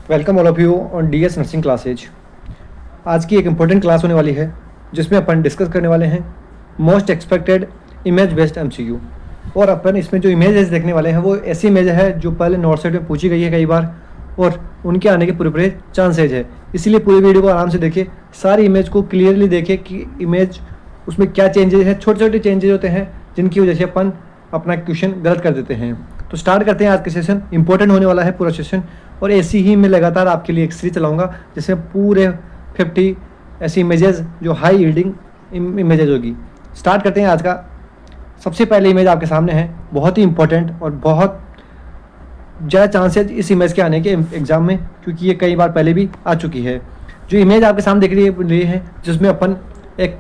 Welcome all of you on DS nursing classes. आज की एक इम्पोर्टेंट क्लास होने वाली है जिसमें अपन डिस्कस करने वाले हैं most expected image based MCQ. और अपन इसमें जो इमेजेस देखने वाले हैं वो ऐसी इमेज है जो पहले नॉर्थ साइड में पूछी गई है कई बार और उनके आने के पूरे चांसेज है। इसीलिए पूरी वीडियो को आराम से देखिए, सारी इमेज को क्लियरली देखें कि इमेज उसमें क्या चेंजेस है, छोटे छोटे चेंजेस होते हैं जिनकी वजह से अपन अपना क्वेश्चन गलत कर देते हैं। तो स्टार्ट करते हैं आज का सेशन। इंपॉर्टेंट होने वाला है पूरा सेशन और ऐसी ही मैं लगातार आपके लिए एक सीरीज चलाऊंगा जिसमें पूरे 50 ऐसी इमेजेस जो हाई यील्डिंग इमेजेस होगी। स्टार्ट करते हैं आज का। सबसे पहले इमेज आपके सामने है, बहुत ही इंपॉर्टेंट और बहुत ज़्यादा चांसेस इस इमेज के आने के एग्जाम में, क्योंकि ये कई बार पहले भी आ चुकी है। जो इमेज आपके सामने दिख रही है जिसमें अपन एक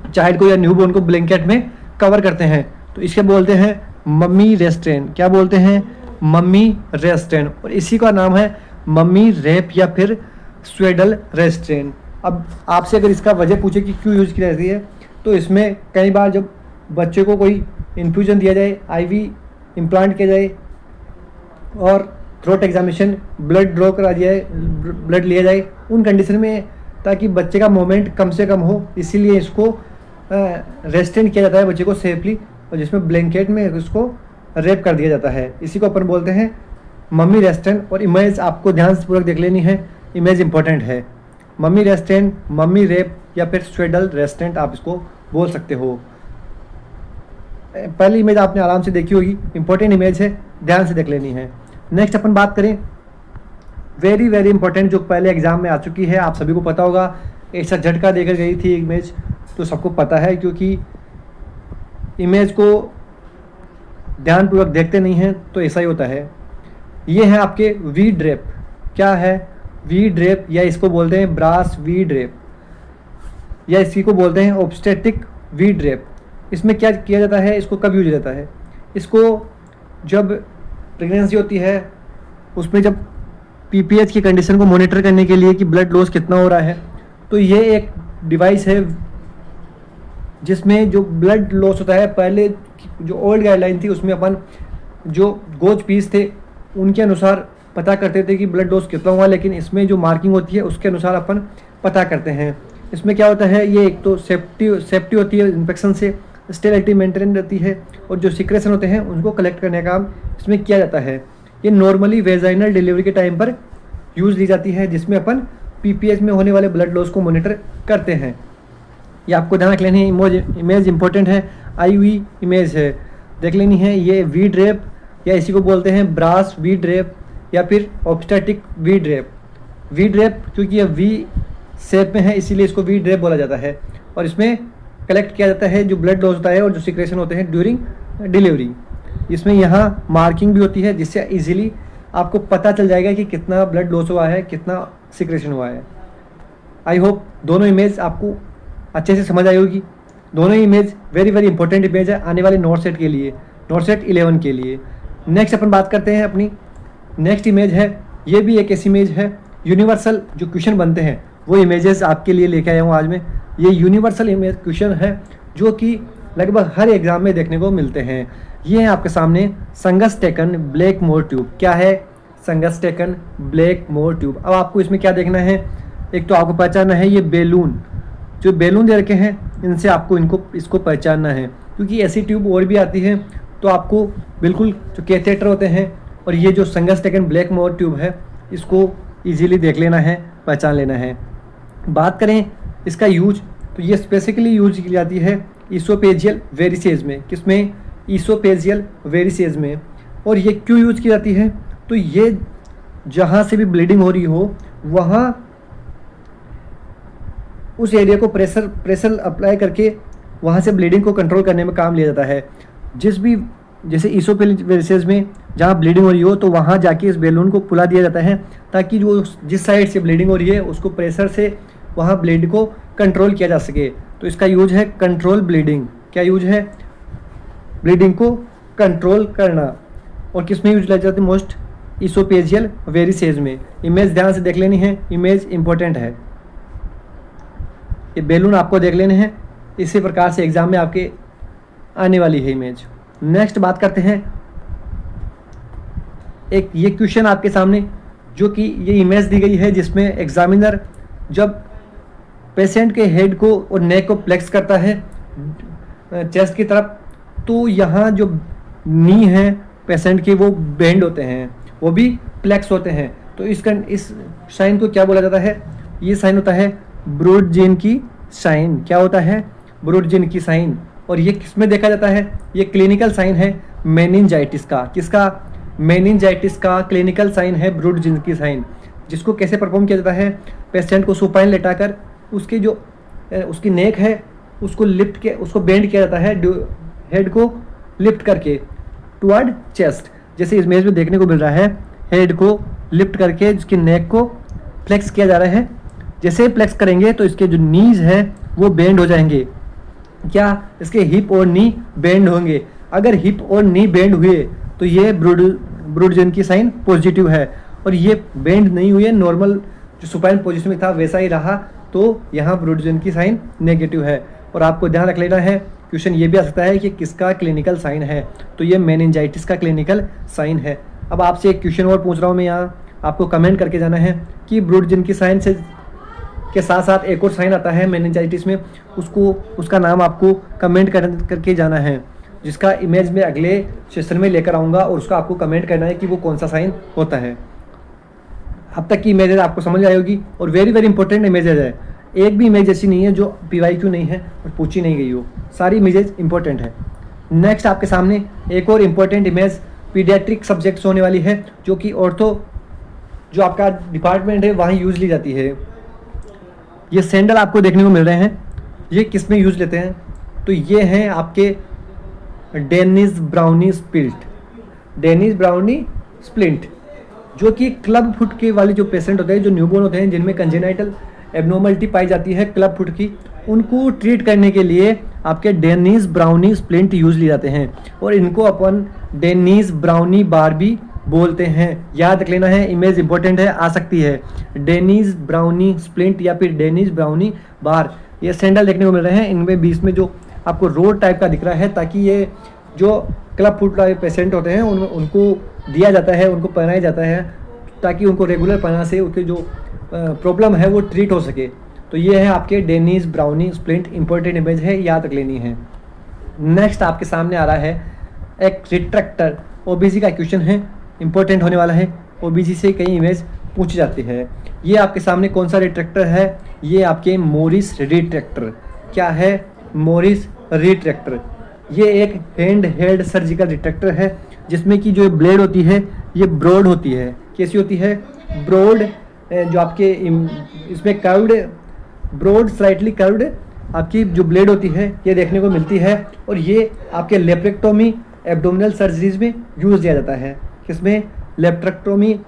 चाइल्ड को या न्यूबॉर्न को ब्लैंकेट में कवर करते हैं, तो इसके बोलते हैं मम्मी रेस्ट्रेन। क्या बोलते हैं? Mummy restrain. और इसी का नाम है मम्मी रेप या फिर स्वेडल रेस्ट्रेन। अब आपसे अगर इसका वजह पूछे कि क्यों यूज़ की जाती है, तो इसमें कई बार जब बच्चे को कोई इन्फ्यूजन दिया जाए, आईवी इम्प्लांट किया जाए और थ्रोट एग्जामिनेशन ब्लड ड्रॉ करा दिया जाए, ब्लड लिया जाए उन कंडीशन में, ताकि बच्चे का मोमेंट कम से कम हो, इसीलिए इसको रेस्ट्रेन किया जाता है बच्चे को सेफली, और जिसमें ब्लैंकेट में उसको रेप कर दिया जाता है। इसी को अपन बोलते हैं मम्मी रेस्ट्रेन। और इमेज आपको ध्यानपूर्वक देख लेनी है, इमेज इंपॉर्टेंट है। मम्मी रेस्ट्रेन, मम्मी रेप या फिर स्वेडल रेस्ट्रेंट आप इसको बोल सकते हो। पहली इमेज आपने आराम से देखी होगी, इंपॉर्टेंट इमेज है, ध्यान से देख लेनी है। नेक्स्ट अपन बात करें वेरी वेरी इंपॉर्टेंट, जो पहले एग्जाम में आ चुकी है, आप सभी को पता होगा। ऐसा झटका देकर गई थी इमेज, तो सबको पता है, क्योंकि इमेज को ध्यानपूर्वक देखते नहीं हैं तो ऐसा ही होता है। ये है आपके वी ड्रेप। क्या है? वी ड्रेप, या इसको बोलते हैं ब्रास वी ड्रेप, या इसी को बोलते हैं ऑब्स्टेटिक वी ड्रेप। इसमें क्या किया जाता है, इसको कब यूज जाता है? इसको जब प्रेगनेंसी होती है उसमें जब पीपीएच की कंडीशन को मॉनिटर करने के लिए कि ब्लड लॉस कितना हो रहा है, तो ये एक डिवाइस है जिसमें जो ब्लड लॉस होता है, पहले जो ओल्ड गाइडलाइन थी उसमें अपन जो गोज पीस थे उनके अनुसार पता करते थे कि ब्लड लॉस कितना हुआ, लेकिन इसमें जो मार्किंग होती है उसके अनुसार अपन पता करते हैं। इसमें क्या होता है, ये एक तो सेफ्टी होती है इन्फेक्शन से, स्टेरिलिटी मेंटेन रहती है, और जो सिक्रेशन होते हैं उनको कलेक्ट करने का काम इसमें किया जाता है। ये नॉर्मली वेजाइनल डिलीवरी के टाइम पर यूज़ ली जाती है, जिसमें अपन पीपीएच में होने वाले ब्लड लॉस को मॉनिटर करते हैं। ये आपको ध्यान रख लेनी है, इमेज इंपॉर्टेंट है, आईवी इमेज है, देख लेनी है। ये वी ड्रेप, या इसी को बोलते हैं ब्रास वी ड्रेप या फिर obstetric V drape. V drape क्योंकि ये वी शेप में है, इसीलिए इसको वी ड्रेप बोला जाता है। और इसमें कलेक्ट किया जाता है जो ब्लड लॉस होता है और जो सिक्रेशन होते हैं ड्यूरिंग डिलीवरी। इसमें यहाँ मार्किंग भी होती है, जिससे इजीली आपको पता चल जाएगा कि कितना ब्लड लॉस हुआ है, कितना सिक्रेशन हुआ है। आई होप दोनों इमेज आपको अच्छे से समझ आई होगी। दोनों ही image very very important image है आने वाले नॉर्थ सेट के लिए, नॉर्थ सेट 11 के लिए। नेक्स्ट अपन बात करते हैं अपनी नेक्स्ट इमेज है, ये भी एक ऐसी इमेज है, यूनिवर्सल जो क्वेश्चन बनते हैं वो इमेजेस आपके लिए लेके आया हूँ आज मैं। ये यूनिवर्सल इमेज क्वेश्चन है जो कि लगभग हर एग्जाम में देखने को मिलते हैं। ये है आपके सामने संगस्टेकन ब्लैक मोर ट्यूब। क्या है? संगस्टेकन ब्लैक मोर ट्यूब। अब आपको इसमें क्या देखना है, एक तो आपको पहचानना है ये बेलून, जो बेलून दे रखे हैं इनसे आपको इसको पहचानना है, क्योंकि ऐसी ट्यूब और भी आती है। तो आपको बिल्कुल जो कैथेटर होते हैं और ये जो संगस्टेकन ब्लैक मोर ट्यूब है इसको इजीली देख लेना है, पहचान लेना है। बात करें इसका यूज, तो ये स्पेसिफिकली यूज की जाती है ईसोपेजियल वेरिसेज में। किसमें? ईसोपेजियल वेरिसेज में। और ये क्यों यूज की जाती है? तो ये जहाँ से भी ब्लीडिंग हो रही हो वहाँ उस एरिया को प्रेशर अप्लाई करके वहाँ से ब्लीडिंग को कंट्रोल करने में काम लिया जाता है। जैसे ईसोपेजियल वेरिसेज में जहाँ ब्लीडिंग हो रही हो तो वहाँ जाके इस बैलून को फुला दिया जाता है, ताकि जो जिस साइड से ब्लीडिंग हो रही है उसको प्रेशर से वहाँ ब्लीड को कंट्रोल किया जा सके। तो इसका यूज है कंट्रोल ब्लीडिंग। क्या यूज है? ब्लीडिंग को कंट्रोल करना। और किस में यूज किया जाता है? मोस्ट ईसोपेजियल वेरिसेज में। इमेज ध्यान से देख लेनी है, इमेज इंपॉर्टेंट है। ये बैलून आपको देख लेने हैं, इसी प्रकार से एग्जाम में आपके आने वाली है इमेज। नेक्स्ट बात करते हैं, एक ये क्वेश्चन आपके सामने जो कि ये इमेज दी गई है जिसमें एग्जामिनर जब पेशेंट के हेड को और नेक को फ्लेक्स करता है चेस्ट की तरफ, तो यहाँ जो नी है पेशेंट के वो बेंड होते हैं, वो भी फ्लेक्स होते हैं। तो इस साइन को क्या बोला जाता है? ये साइन होता है ब्रॉड जीन की साइन। क्या होता है? ब्रॉड जीन की साइन। और ये किसमें देखा जाता है? ये क्लिनिकल साइन है मेनिंजाइटिस का। किसका? मेनिंजाइटिस का क्लिनिकल साइन है ब्रॉड जीन की साइन। जिसको कैसे परफॉर्म किया जाता है? पेशेंट को सुपाइन लेटाकर उसकी जो उसकी नेक है उसको लिफ्ट के उसको बेंड किया जाता है, हेड को लिफ्ट करके टुवर्ड चेस्ट। जैसे इस इमेज में देखने को मिल रहा है, हेड को लिफ्ट करके इसकी नेक को फ्लेक्स किया जा रहा है। जैसे फ्लेक्स करेंगे तो इसके जो नीज है वो बेंड हो जाएंगे। क्या? इसके हिप और नी बेंड होंगे। अगर हिप और नी बेंड हुए तो ये ब्रॉड जीन की साइन पॉजिटिव है, और ये बेंड नहीं हुए, नॉर्मल जो सुपाइन पोजिशन में था वैसा ही रहा, तो यहाँ ब्रॉड जीन की साइन नेगेटिव है। और आपको ध्यान रख लेना है, क्वेश्चन ये भी आ सकता है कि किसका क्लिनिकल साइन है, तो ये मेनिंजाइटिस का क्लिनिकल साइन है। अब आपसे एक क्वेश्चन और पूछ रहा हूँ मैं यहाँ, आपको कमेंट करके जाना है कि ब्रॉड जीन की साइन से के साथ साथ एक और साइन आता है मेनिंजाइटिस में, उसका नाम आपको कमेंट करके जाना है, जिसका इमेज में अगले सेशन में लेकर आऊँगा, और उसका आपको कमेंट करना है कि वो कौन सा साइन होता है। अब तक की इमेजेज आपको समझ आई होगी, और वेरी वेरी इंपॉर्टेंट इमेजेज है। एक भी इमेज ऐसी नहीं है जो PYQ नहीं है और पूछी नहीं गई हो, सारी इमेजेज इंपॉर्टेंट है। नेक्स्ट आपके सामने एक और इम्पोर्टेंट इमेज पीडियाट्रिक सब्जेक्ट्स होने वाली है, जो कि ऑर्थो जो आपका डिपार्टमेंट है वहाँ यूज ली जाती है। ये सैंडल आपको देखने को मिल रहे हैं, ये किस में यूज लेते हैं? तो ये हैं आपके Dennis Browne splint. Dennis Browne splint जो कि क्लब फुट के वाले जो पेशेंट होते हैं, जो न्यूबॉर्न होते हैं, जिनमें कंजेनाइटल एबनॉर्मलिटी पाई जाती है क्लब फुट की, उनको ट्रीट करने के लिए आपके डेनिस ब्राउनी स्प्लिंट यूज लिए जाते हैं, और इनको अपन डेनिस ब्राउनी बार भी बोलते हैं। याद रख लेना है, इमेज इंपॉर्टेंट है, आ सकती है। डेनिस ब्राउनी स्प्लिंट या फिर डेनिस ब्राउनी बार, ये सैंडल देखने को मिल रहे हैं। इनमें बीच में जो आपको रोड टाइप का दिख रहा है, ताकि ये जो क्लब फुट वाले पेशेंट होते हैं उनको दिया जाता है, उनको पहनाया जाता है, ताकि उनको रेगुलर पहना से उनके जो प्रॉब्लम है वो ट्रीट हो सके। तो ये है आपके Dennis Browne splint, important image है, याद रख लेनी है। नेक्स्ट आपके सामने आ रहा है एक रिट्रैक्टर। ओबीसी का क्वेश्चन है, इंपॉर्टेंट होने वाला है। ओबीसी से कई इमेज पूछी जाती है। ये आपके सामने कौन सा रिट्रैक्टर है? ये आपके मोरिस रिट्रैक्टर। क्या है? Morris retractor. ये एक हैंड हेल्ड सर्जिकल रिट्रैक्टर है, जिसमें की जो ब्लेड होती है ये ब्रॉड होती है। कैसी होती है? ब्रॉड, जो आपके इसमें कर्व्ड, ब्रॉड स्लाइटली कर्व्ड आपकी जो ब्लेड होती है ये देखने को मिलती है, और ये आपके लेप्रेक्टोमी एब्डोमिनल सर्जरीज में यूज किया जाता है। किसमें? लेप्रेक्टोमी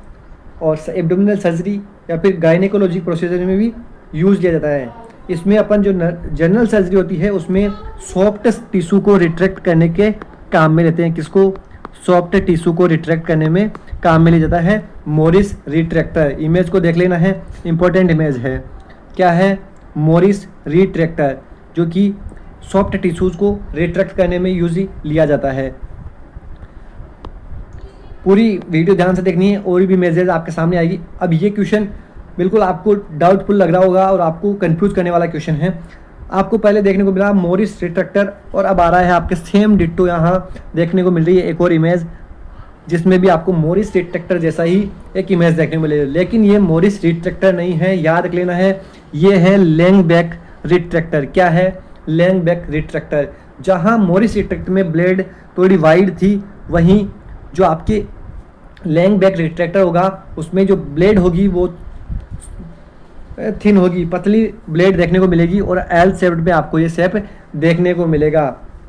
और एब्डोमिनल सर्जरी या फिर गायनेकोलॉजी प्रोसीजर में भी यूज किया जाता है। इसमें अपन जो जनरल सर्जरी होती है उसमें सॉफ्ट टिश्यू को रिट्रैक्ट करने के काम में लेते हैं। किसको? सॉफ्ट टिश्यू को रिट्रैक्ट करने में काम में लिया जाता है मोरिस रिट्रैक्टर। इमेज को देख लेना है, इंपॉर्टेंट इमेज है। क्या है? मोरिस रिट्रैक्टर, जो कि सॉफ्ट टिश्यूज को रिट्रैक्ट करने में यूज लिया जाता है। पूरी वीडियो ध्यान से देखनी है, और भी इमेजेस आपके सामने आएगी। अब ये क्वेश्चन बिल्कुल आपको डाउटफुल लग रहा होगा और आपको कंफ्यूज करने वाला क्वेश्चन है। आपको पहले देखने को मिला मोरिस रिट्रैक्टर, और अब आ रहा है आपके सेम डिट्टो यहाँ देखने को मिल रही है एक और इमेज, जिसमें भी आपको मोरिस रिट्रैक्टर जैसा ही एक इमेज देखने को मिलेगा। लेकिन ये मोरिस रिट्रैक्टर नहीं है, याद रख लेना है, ये है लैंगबैक रिट्रैक्टर। क्या है? लैंगबैक रिट्रैक्टर। जहाँ मोरिस रिट्रैक्टर में ब्लेड थोड़ी वाइड थी, वहीं जो आपके लैंगबैक रिट्रैक्टर होगा उसमें जो ब्लेड होगी वो थिन होगी, पतली ब्लेड देखने को मिलेगी, और एल शेप्ड में आपको ये शेप देखने को मिलेगा।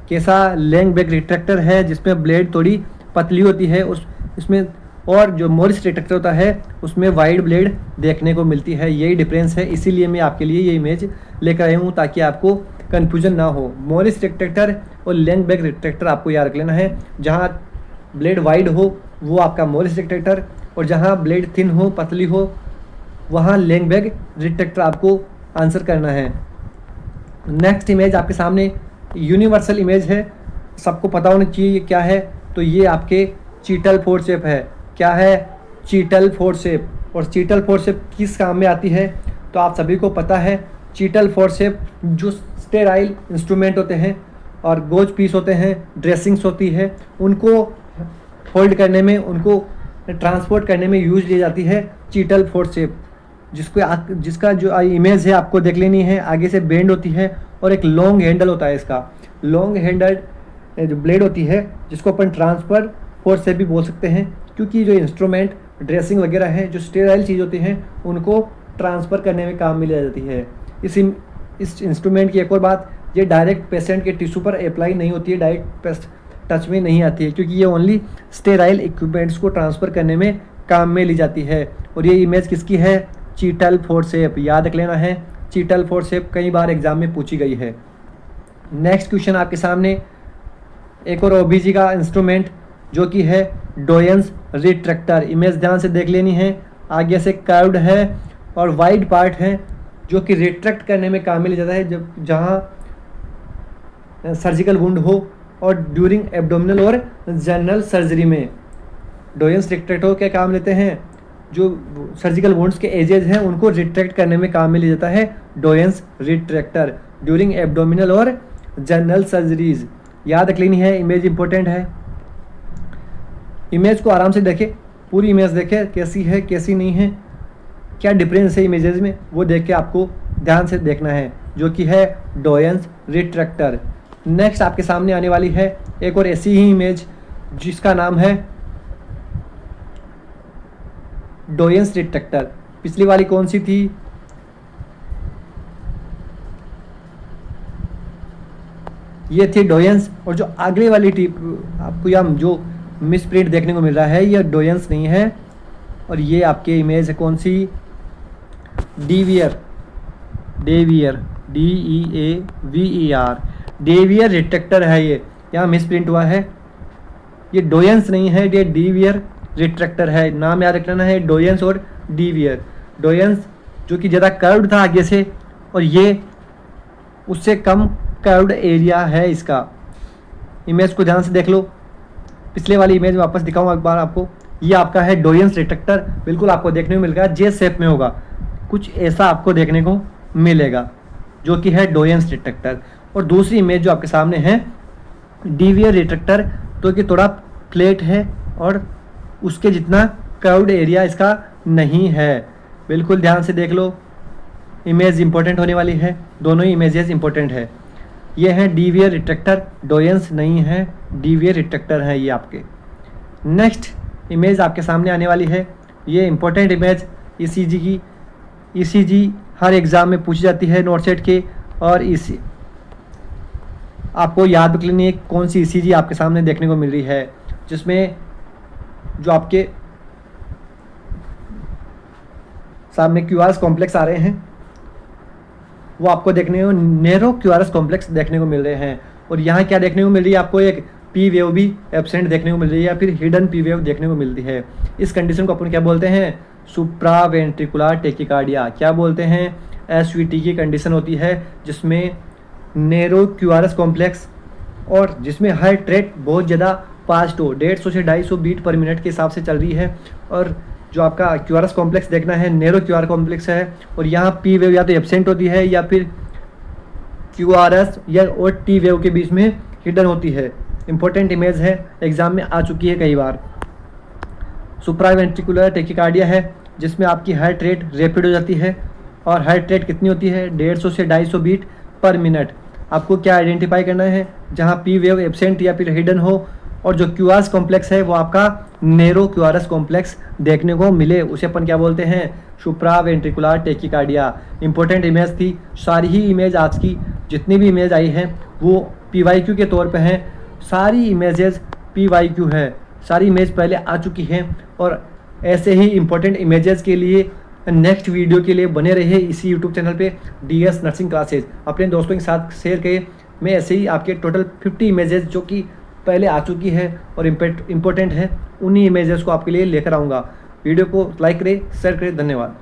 कैसा? लैंगबैक रिट्रैक्टर है, जिसमें ब्लेड थोड़ी पतली होती है इसमें, और जो मोरिस रिट्रैक्टर होता है उसमें वाइड ब्लेड देखने को मिलती है। यही डिफरेंस है, इसीलिए मैं आपके लिए ये इमेज लेकर आई हूँ, ताकि आपको कन्फ्यूजन ना हो। मोरिस रिट्रैक्टर और लैंगबैक रिट्रैक्टर आपको याद रख लेना है। जहाँ ब्लेड वाइड हो वो आपका मोरिस रिट्रैक्टर, और जहाँ ब्लेड थिन हो, पतली हो, वहाँ लैंगबैक रिट्रैक्टर आपको आंसर करना है। नेक्स्ट इमेज आपके सामने यूनिवर्सल इमेज है, सबको पता होना चाहिए ये क्या है। तो ये आपके चीटल फोर्सेप है। क्या है? चीटल फोर्सेप। और चीटल फोर्सेप किस काम में आती है, तो आप सभी को पता है चीटल फोर्सेप जो स्टेराइल इंस्ट्रूमेंट होते हैं और गोज पीस होते हैं, ड्रेसिंग्स होती है, उनको होल्ड करने में, उनको ट्रांसपोर्ट करने में यूज ली जाती है चीटल फोर्सेप, जिसका जो इमेज है आपको देख लेनी है। आगे से बेंड होती है और एक लॉन्ग हैंडल होता है, इसका लॉन्ग हैंडल जो ब्लेड होती है जिसको अपन ट्रांसफर फोर्सेप भी बोल सकते हैं, क्योंकि जो इंस्ट्रूमेंट ड्रेसिंग वगैरह है, जो स्टेराइल चीज़ होती हैं, उनको ट्रांसफ़र करने में काम में ली जाती है। इस इंस्ट्रूमेंट की एक और बात, ये डायरेक्ट पेशेंट के टिश्यू पर अप्लाई नहीं होती है, डायरेक्ट टच में नहीं आती है, क्योंकि ये ओनली स्टेराइल इक्विपमेंट्स को ट्रांसफ़र करने में काम में ली जाती है। और ये इमेज किसकी है, चीटल फोर्सेप, याद रख लेना है, चीटल फोर्सेप कई बार एग्जाम में पूछी गई है। नेक्स्ट क्वेश्चन आपके सामने एक और ओबीजी का इंस्ट्रूमेंट जो कि है डोयंस रिट्रैक्टर, इमेज ध्यान से देख लेनी है। आगे से कर्व्ड है और वाइड पार्ट है जो कि रिट्रैक्ट करने में काम में लिया जाता है, जब जहाँ सर्जिकल वुंड हो और ड्यूरिंग एब्डोमिनल और जनरल सर्जरी में डोयंस रिट्रैक्टर के काम लेते हैं। जो सर्जिकल वुंड्स के एजेज हैं उनको रिट्रैक्ट करने में काम में लिया जाता है डोयंस रिट्रैक्टर ड्यूरिंग एब्डोमिनल और जनरल सर्जरीज, याद रख लेनी है। इमेज इंपॉर्टेंट है, इमेज को आराम से देखें, पूरी इमेज देखें कैसी है कैसी नहीं है, क्या डिफरेंस है इमेजेस में, वो देख के आपको ध्यान से देखना है, जो कि है डोयंस रिट्रैक्टर। नेक्स्ट आपके सामने आने वाली है एक और ऐसी ही इमेज जिसका नाम है डोयंस रिट्रैक्टर। पिछली वाली कौन सी थी, ये थी डोयंस, और जो अगली वाली टिप आपको यहाँ जो मिस प्रिंट देखने को मिल रहा है ये डोयंस नहीं है, और ये आपके इमेज है कौन सी, डेवियर, डेवियर DEAVER, डेवियर रिट्रैक्टर है ये, यहाँ मिस प्रिंट हुआ है, ये डोयंस नहीं है, ये डेवियर रिट्रैक्टर है, नाम याद रखना है डोयंस और डेवियर। डोयंस जो कि ज़्यादा कर्व्ड था आगे से, और ये उससे कम कर्व्ड एरिया है इसका। इमेज को ध्यान से देख लो, पिछले वाली इमेज में वापस दिखाऊँ एक बार आपको, ये आपका है डोयंस रिट्रैक्टर, बिल्कुल आपको देखने को मिलेगा जे शेप में होगा, कुछ ऐसा आपको देखने को मिलेगा जो कि है डोयंस रिट्रैक्टर। और दूसरी इमेज जो आपके सामने है डेवियर रिट्रैक्टर, तो कि थोड़ा फ्लैट है और उसके जितना कर्व्ड एरिया इसका नहीं है, बिल्कुल ध्यान से देख लो, इमेज इंपॉर्टेंट होने वाली है, दोनों ही इमेजेस इंपॉर्टेंट है। ये है डेवियर रिट्रैक्टर, डोयंस नहीं है, डेवियर रिट्रैक्टर है ये आपके। नेक्स्ट इमेज आपके सामने आने वाली है, ये इंपॉर्टेंट इमेज ECG की, ECG हर एग्ज़ाम में पूछी जाती है नोट सेट के, और इसी आपको याद रख लेनी है कौन सी ECG आपके सामने देखने को मिल रही है, जिसमें जो आपके सामने QRS कॉम्प्लेक्स आ रहे हैं वो आपको देखने को नैरो QRS कॉम्प्लेक्स देखने को मिल रहे हैं। और यहाँ क्या देखने को मिल रही है आपको, एक P वेव भी एब्सेंट देखने को मिल रही है, या फिर हिडन P वेव देखने को मिलती है। इस कंडीशन को अपन क्या बोलते हैं, सुप्रावेंट्रिकुलर टेकिकार्डिया, क्या बोलते हैं, SVT की कंडीशन होती है, जिसमें नैरो QRS कॉम्प्लेक्स और जिसमें हार्ट रेट बहुत ज़्यादा फास्ट हो, 150 से 250 बीट पर मिनट के हिसाब से चल रही है, और जो आपका QRS कॉम्प्लेक्स देखना है नैरो QR कॉम्प्लेक्स है, और यहाँ P वेव या तो एब्सेंट होती है या फिर QRS या और T वेव के बीच में हिडन होती है। इंपॉर्टेंट इमेज है, एग्जाम में आ चुकी है कई बार। सुप्रावेंट्रिकुलर टेकिकार्डिया है जिसमें आपकी हार्ट रेट रैपिड हो जाती है, और हार्ट रेट कितनी होती है, 150 से 250 बीट पर मिनट। आपको क्या आइडेंटिफाई करना है, जहाँ P वेव एब्सेंट या फिर हिडन हो, और जो QRS कॉम्प्लेक्स है वो आपका नैरो QRS कॉम्प्लेक्स देखने को मिले, उसे अपन क्या बोलते हैं, सुप्रावेंट्रिकुलर टेकिकार्डिया। इंपॉर्टेंट इमेज थी, सारी ही इमेज आज की जितनी भी इमेज आई हैं वो PYQ के तौर पे हैं, सारी इमेजेस PYQ है, सारी इमेज पहले आ चुकी हैं। और ऐसे ही इंपॉर्टेंट इमेजेस के लिए नेक्स्ट वीडियो के लिए बने रहे इसी यूट्यूब चैनल पे DS नर्सिंग क्लासेज, अपने दोस्तों के साथ शेयर करें। मैं ऐसे ही आपके टोटल 50 इमेजेस जो कि पहले आ चुकी है और इम्पोर्टेंट है, उन्हीं इमेजेस को आपके लिए लेकर आऊँगा। वीडियो को लाइक करें, शेयर करें, धन्यवाद।